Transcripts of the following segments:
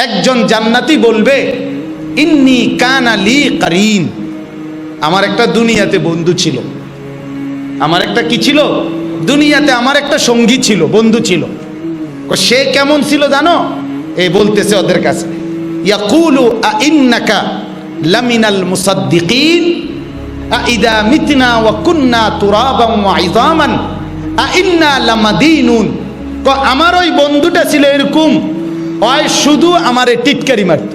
একজন জান্নাতি বলবে ইন্নী কানা লি কারিন, আমার একটা দুনিয়াতে বন্ধু ছিল, আমার একটা কি ছিল, দুনিয়াতে আমার একটা সঙ্গী ছিল, বন্ধু ছিল। সে কেমন ছিল জানো? এই বলতেছে ওদের কাছে, ইয়াকুলু আইন্নাকা লামিনাল মুসাদ্দিকিন আইদা মিতনা ওয়া কুন্না তুরাবান ওয়া ইযামান আইন্না লামাদিনুন। আমার ওই বন্ধুটা ছিল এরকম, ওই শুধু আমারে টিটকারি মারত।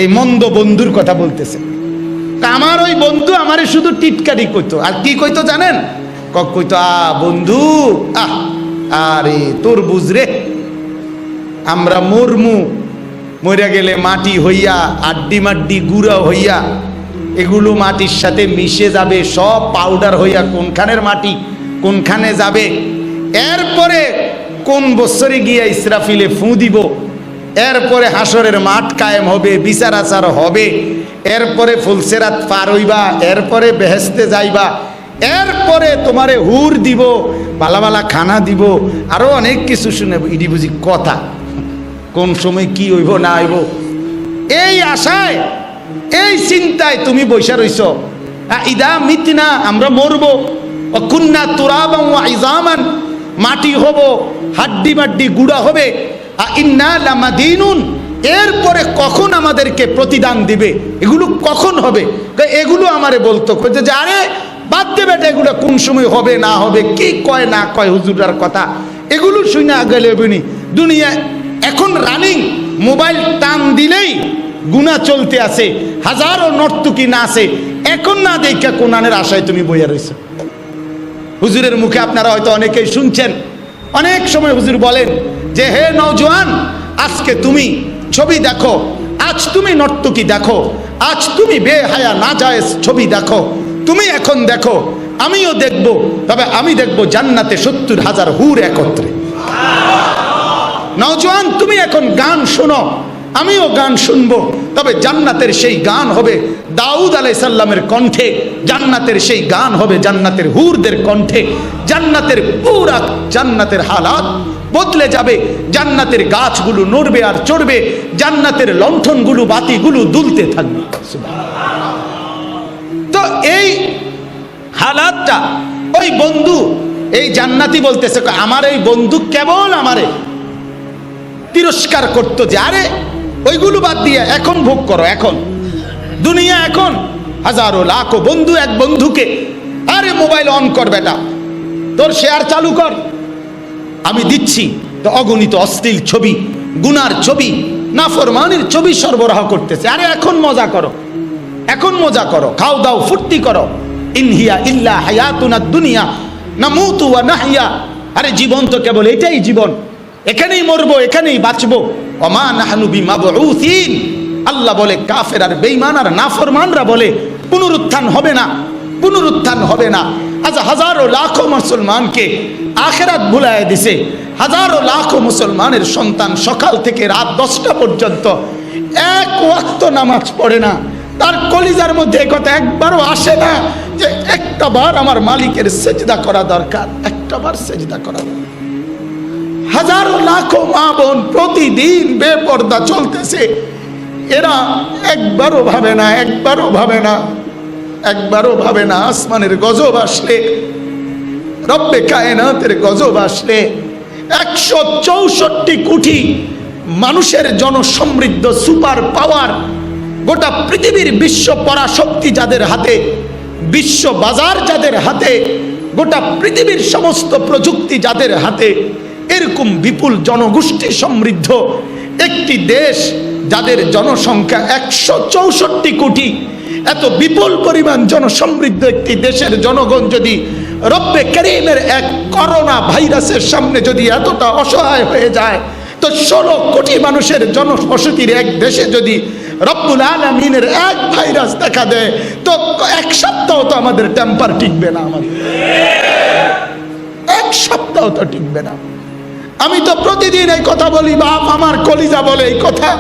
এই মন্দ বন্ধুর কথা বলতেছে। আমার ওই বন্ধু আমারে শুধু টিটকারি কইতো। আর কি কইতো জানেন? কইতো বন্ধু, আরে তোর বুঝরে, আমরা মরমু, মরে গেলে মাটি হইয়া আড্ডি মাড্ডি গুঁড়া হইয়া এগুলো মাটির সাথে মিশে যাবে, সব পাউডার হইয়া কোনখানের মাটি কোনখানে যাবে। এরপরে কোন বছরে গিয়া ইসরাফিলে ফু দিব, এরপরে হাসরের মাঠ কায়েম হবে, বিচার আচার হবে, এরপরে ফুলসেরাত পার হইবা, এরপরে বেহেশতে যাইবা, এরপরে তোমারে হুর দিব, ভালা ভালা খানা দিব, আরো অনেক কিছু শুনে। ইডি বুঝি কথা, কোন সময় কি হইব না হইব, এই আশায় এই চিন্তায় তুমি বৈশা রইছ। ইদা মিতনা, আমরা মরবো, কুন্না তুরাবান ওয়া ইযামান, মাটি হব, হাড্ডি মাড্ডি গুড়া হবে, ইন্না লামাদিনুন, এরপরে কখন আমাদেরকে প্রতিদান দিবে, এগুলো কখন হবে? এগুলো আমারে বলতো, কইতে যে আরে বাদ দে বেটা, এগুলো কোন সময় হবে না হবে, কি কয় না কয় হুজুরার কথা, এগুলো শুনে আগলে হবেনি। দুনিয়া এখন রানিং, মোবাইল টান দিলেই গুনাহ চলতে আছে, হাজারো নর্তকী না আছে, এখন না দেখা কোরআনের আশায় তুমি বইয়া রইছ। হুজুরের মুখে আপনারা হয়তো অনেকেই শুনছেন, অনেক সময় হুজুর বলেন যে হে নওজোয়ান, আজকে তুমি ছবি দেখো, আজ তুমি নর্তকী দেখো, আজ তুমি বেহায়া নাজায়েজ ছবি দেখো, তুমি এখন দেখো, আমিও দেখব, তবে আমি দেখব জান্নাতে ৭০,০০০ হুর একত্রে। নওজোয়ান তুমি এখন গান শোনো, আমিও গান শুনবো, তবে জান্নাতের সেই গান হবে দাউদ আলাইহিস সালামের কণ্ঠে, জান্নাতের সেই গান হবে জান্নাতের হুরদের কণ্ঠে। জান্নাতের পুরা জান্নাতের হালাত বদলে যাবে, জান্নাতের গাছগুলো নড়বে আর চড়বে, জান্নাতের লণ্ঠনগুলো বাতিগুলো দুলতে থাকবে। তো এই হালাতটা ওই বন্ধু, এই জান্নাতি বলতেছে, আমার এই বন্ধু কেবল আমারে তিরস্কার করতো যে আরে ওইগুলো বাদ দিয়ে এখন ভোগ করো, এখন দুনিয়া, এখন হাজারো লাখো বন্ধু, এক বন্ধুকে আরে মোবাইল অন কর বেটা, তোর শেয়ার চালু কর, আমি দিচ্ছি। তো অগণিত অশ্লীল ছবি, গুনার ছবি, নাফরমানির ছবি সরবরাহ করতেছে। আরে এখন মজা করো, এখন মজা করো, খাও দাও ফুর্তি করো। ইনহিয়া ইল্লা হায়াতুনা দুনিয়া নামুতু ওয়া নাহইয়া, আরে জীবন তো কেবল এটাই জীবন, এখানেই মরবো, এখানেই বাঁচবো। ওমা নাহনু বিমাবউসিন, আল্লাহ বলে কাফের আর বেঈমান আর নাফরমানরা বলে পুনরুত্থান হবে না, পুনরুত্থান হবে না। আজ হাজারো লাখো মুসলমানকে আখিরাত ভুলায় দিছে। হাজারো লাখো মুসলমানের সন্তান সকাল থেকে রাত 10টা পর্যন্ত এক ওয়াক্ত নামাজ পড়ে না, তার কলিজার মধ্যে এই কথা একবারও আসে না যে একটা বার আমার মালিকের সেজদা করা দরকার, একটা বার সেজদা করা দরকার। হাজারো লাখো মা বোন প্রতিদিন বেপর্দা চলতেছে, এরা একবারও ভাবে না, একবারও ভাবে না, একবারও ভাবে না আসমানের গজব আসলে, রব্বে কায়নাতের গজব আসলে 164 কোটি মানুষের জনসমৃদ্ধ সুপার পাওয়ার, গোটা পৃথিবীর বিশ্ব পরাশক্তি যাদের হাতে, বিশ্ব বাজার যাদের হাতে, গোটা পৃথিবীর সমস্ত প্রযুক্তি যাদের হাতে, এরকম বিপুল জনগোষ্ঠী সমৃদ্ধ একটি দেশ, যাদের জনসংখ্যা 164 কোটি, এত বিপুল পরিমাণ জনসমৃদ্ধ একটি দেশের জনগণ যদি রব্বে করিমের এক করোনা ভাইরাসের সামনে যদি এতটা অসহায় হয়ে যায়, তো 16 কোটি মানুষের জনবসতির এক দেশে যদি রব্বুল আলামিনের এক ভাইরাস দেখা দেয়, তো এক সপ্তাহ তো আমাদের টেম্পার টিকবে না, আমাদের এক সপ্তাহ তো টিকবে না। আমি তো প্রতিদিন এই কথা বলি, বাপ আমার কলিজা বলে এই কথা।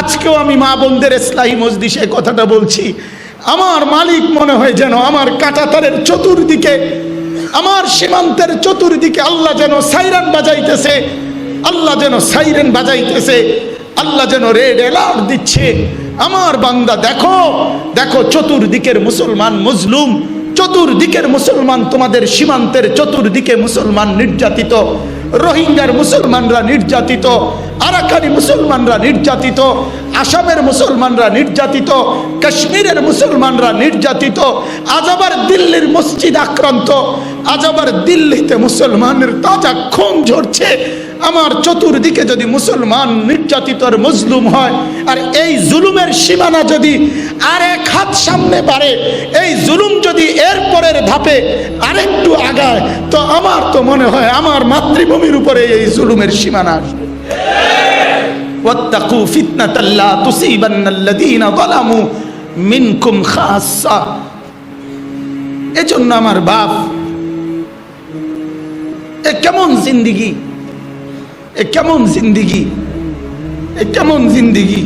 আজকেও আমি মা বোনদের ইসলাহি মজলিসে কথাটা বলছি। আমার মালিক মনে হয় যেন আমার কাঁটাতারের চতুর্দিকে, আমার সীমান্তের চতুর্দিকে আল্লাহ যেন সাইরান বাজাইতেছে, আল্লাহ যেন সাইরেন বাজাইতেছে, আল্লাহ যেন রেড অ্যালার্ট দিচ্ছে, আমার বান্দা দেখো দেখো চতুর্দিকের মুসলমান মজলুম, চতুর্দিকের মুসলমান, তোমাদের সীমান্তের চতুর্দিকে মুসলমান নির্যাতিত, রোহিঙ্গার মুসলমানরা নির্যাতিত, আরাকানি মুসলমানরা নির্যাতিত, আসামের মুসলমানরা নির্যাতিত, কাশ্মীরের মুসলমানরা নির্যাতিত, আজ আবার দিল্লির মসজিদ আক্রান্ত, আজ আবার দিল্লিতে মুসলমানের তাজা খুন ঝরছে। আমার চতুর্দিকে যদি মুসলমান নির্যাতিত আর মজলুম হয়, আর এই জুলুমের সীমানা যদি আর এক হাত সামনে বাড়ে, এই জুলুম যদি এর পরের ধাপে আরেকটু আগায়, তো আমার তো মনে হয় আমার মাতৃভূমির উপরে এই জুলুমের সীমানা আসবে। ওয়াত্তাকু ফিতনাতাল লা তুসিবান্নাল্লাযীনা যালামু মিনকুম খাসসা। এজন্য আমার বাপ, এ কেমন জিন্দেগি, এ কেমন জিন্দেগি, এ কেমন জিন্দেগি,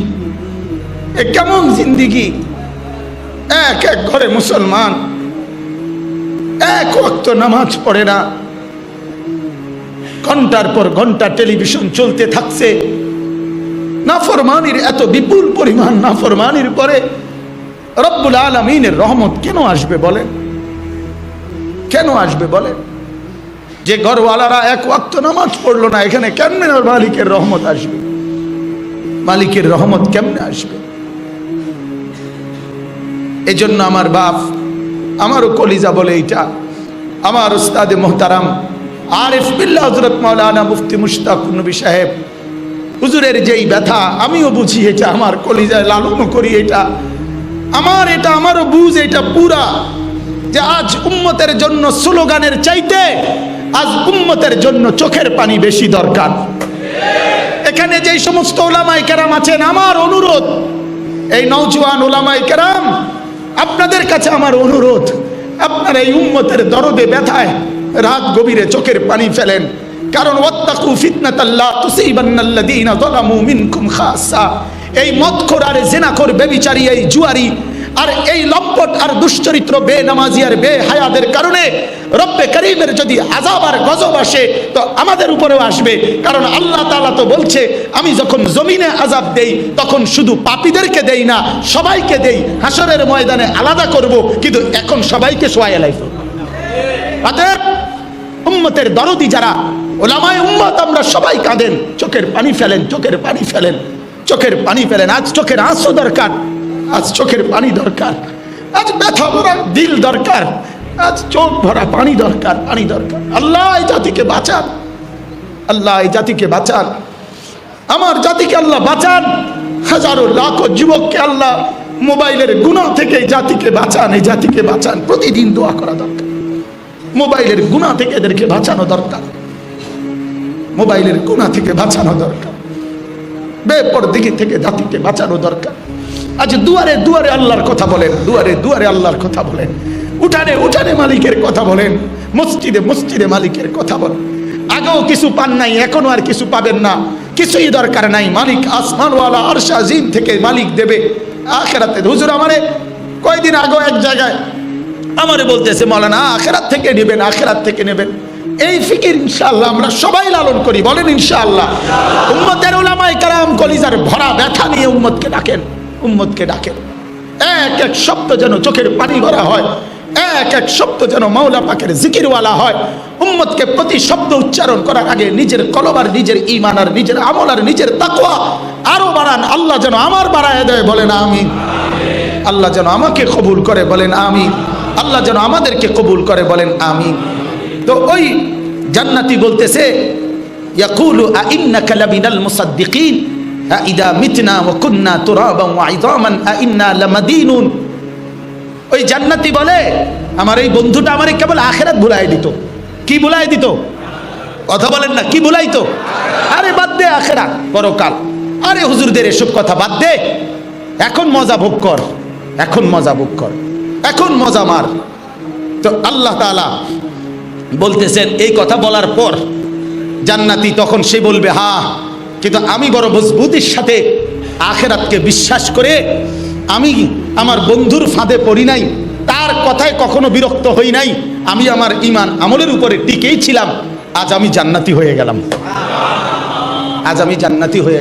এ কেমন জিন্দেগি। এক এক ঘরে মুসলমান এক ওয়াক্ত নামাজ পড়ে না, ঘন্টার পর ঘন্টা টেলিভিশন চলতে থাকছে। নাফরমানির এত বিপুল পরিমাণ নাফরমানির পরে রব্বুল আলামিনের রহমত কেন আসবে বলেন? কেন আসবে বলেন? যে ঘরওয়ালারা এক ওয়াক্ত নামাজ পড়লো না, এখানে কেমনে মালিকের রহমত আসবে? মালিকের রহমত কেমনে আসবে? এজন্য আমার বাপ, আমারও কলিজা বলে এইটা, আমার উস্তাদে মোহতারাম আরিফ বিল্লাহ হযরত মাওলানা মুফতি মুশতাক নবী সাহেব হুজুরের যেই ব্যথা আমিও বুঝি, এটা আমার কলিজায় লালনও করি, এটা আমারও বুঝ, এটা পুরা, যে আজ উম্মতের জন্য স্লোগানের চাইতে আজ উম্মতের জন্য চোখের পানি বেশি দরকার। এখানে যেই সমস্ত ওলামায়ে কেরাম আছেন, আমার অনুরোধ, এই নওজোয়ান ওলামায়ে কেরাম, আপনাদের কাছে আমার অনুরোধ, আপনারা এই উম্মতের দরদে ব্যথায় রাত গভীরে চোখের পানি ফেলেন। কারণ ওয়াত্তাকু ফিতনাতাল লা তুসিবান্নাল্লাযীনা যালামু মিনকুম খাসসা। এই মদখোর আর জিনাখোর ব্যভিচারী, এই জুয়ারি আর এই লম্পট আর দুশ্চরিত্র বেনামাজি আর বেহায়াদের কারণে রব্বে করিমের যদি আযাব আর গজব আসে, তো আমাদের উপরেও আসবে। কারণ আল্লাহ তাআলা তো বলছে, আমি যখন জমিনে আযাব দেই তখন শুধু পাপীদেরকে দেই না, সবাইকে দেই, হাসরের ময়দানে আলাদা করব, কিন্তু এখন সবাইকে শোয়ায় লাইফ। অতএব উম্মতের দরদি যারা ওলামায়ে উম্মত, আমরা সবাই কাঁদেন, চোখের পানি ফেলেন, চোখের পানি ফেলেন, চোখের পানি ফেলেন। আজ চোখের আঁসও দরকার, আজ চোখের পানি দরকার, আজ ব্যথা ভরা দিল দরকার, আজ চোখ ভরা পানি দরকার, পানি দরকার। আল্লাহ এই জাতিকে বাঁচান, আল্লাহ এই জাতিকে বাঁচান, আমার জাতিকে আল্লাহ বাঁচান। হাজারো লাখো যুবককে আল্লাহ মোবাইলের গুনাহ থেকে এই জাতিকে বাঁচান, এই জাতিকে বাঁচান। প্রতিদিন দোয়া করা দরকার, মোবাইলের গুনাহ থেকে এদেরকে বাঁচানো দরকার, মোবাইলের গুনাহ থেকে বাঁচানো দরকার, বেপরদিগি থেকে জাতিকে বাঁচানো দরকার। আজ দুয়ারে দুয়ারে আল্লাহর কথা বলেন, দুয়ারে দুয়ারে আল্লাহর কথা বলেন, উঠানে উঠানে মালিকের কথা বলেন, মসজিদে মসজিদে মালিকের কথা বলেন। আগেও কিছু পান নাই, এখনো আর কিছু পাবেন না, কিছুই দরকার নাই। মালিক আসমানওয়ালা আরশ আজিম থেকে মালিক দেবে আখিরাতে। হুজুর আমারে কয়দিন আগে এক জায়গায় আমারে বলতেছে, মাওলানা আখিরাত থেকে নেবেন, আখিরাত থেকে নেবেন। এই ফিকির ইনশাআল্লাহ আমরা সবাই লালন করি, বলেন ইনশাআল্লাহ। উম্মতের উলামায়ে কেরাম কলিজার ভরা ব্যথা নিয়ে উম্মতকে ডাকেন, উম্মতকে ডাকেন। এক এক শব্দ যেন চোখের পানি ভরা হয়, এক এক শব্দ যেন মাওলা পাকের জিকিরওয়ালা হয়। উম্মতকে প্রতি শব্দ উচ্চারণ করার আগে নিজের কলব আর নিজের ঈমান আর নিজের আমল আর নিজের তাকওয়া আরো বাড়ান। আল্লাহ যেন আমার বাড়ায় দেয়, বলেন আমিন। আল্লাহ যেন আমাকে কবুল করে, বলেন আমিন। আল্লাহ যেন আমাদেরকে কবুল করে, বলেন আমিন। তো ওই জান্নাতি বলতেছে, ইয়াকুলু আইন্নাকা লামিনাল মুসাদ্দিকিন আইদা মিতনা ওয়া কুন্না তুরাবান ওয়া ইযামান আইন্না লামাদিনুন। ওই জান্নাতি বলে, আমার এই বন্ধুটা আমারে কেবল আখিরাত ভুলাই দিত। কি ভুলাই দিত? কথা বলেন না, কি ভুলাইতো? আরে বাদ দে আখিরাত, পরকাল, আরে হুজুরদের এসব কথা বাদ দে, এখন মজা ভোগ কর, এখন মজা ভোগ কর, এখন মজা মার। তো আল্লাহ তাআলা বলতেছেন, এই কথা বলার পর জান্নাতি তখন সে বলবে, হ্যাঁ, কিন্তু আমি বড় মজবুতির সাথে আখিরাতকে বিশ্বাস করে আমি আমার বন্ধুর ফাঁদে পড়ি নাই, তার কথায় কখনো বিরক্ত হই নাই, আমি আমার ঈমান আমলের উপরে টিকেই ছিলাম, আজ আমি জান্নাতি হয়ে গেলাম। আজ আমি জান্নাতি হয়ে